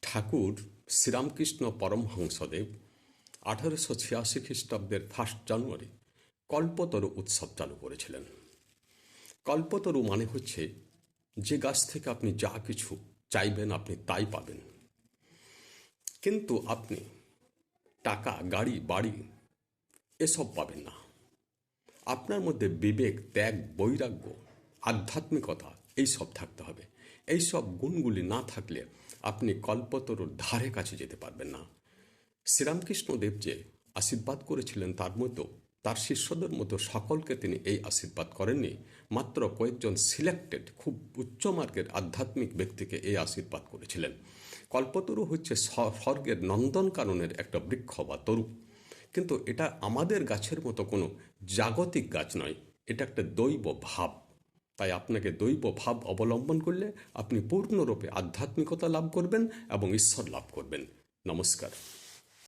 ঠাকুর শ্রীরামকৃষ্ণ পরমহংসদেব 1886 খ্রিস্টাব্দের 1 জানুয়ারি কল্পতরু উৎসব চালু করেছিলেন। কল্পতরু মানে হচ্ছে যে গাছ থেকে আপনি যা কিছু চাইবেন আপনি তাই পাবেন, কিন্তু আপনি টাকা, গাড়ি, বাড়ি এসব পাবেন না। আপনার মধ্যে বিবেক, ত্যাগ, বৈরাগ্য, আধ্যাত্মিকতা এইসব থাকতে হবে। এইসব গুণগুলি না থাকলে আপনি কল্পতরুর ধারে কাছে যেতে পারবেন না। শ্রীরামকৃষ্ণদেব যে আশীর্বাদ করেছিলেন তার মতো তার শিষ্যদের মতো সকলকে তিনি এই আশীর্বাদ করেননি, মাত্র কয়েকজন সিলেক্টেড খুব উচ্চমার্গের আধ্যাত্মিক ব্যক্তিকে এই আশীর্বাদ করেছিলেন। কল্পতরু হচ্ছে স্বর্গের নন্দনকাননের একটা বৃক্ষ বা তরু, কিন্তু এটা আমাদের গাছের মতো কোনো জাগতিক গাছ নয়, এটা একটা দৈব ভাব। তাই আপনাকে দৈব ভাব অবলম্বন করলে আপনি পূর্ণরূপে আধ্যাত্মিকতা লাভ করবেন এবং ঈশ্বর লাভ করবেন। নমস্কার।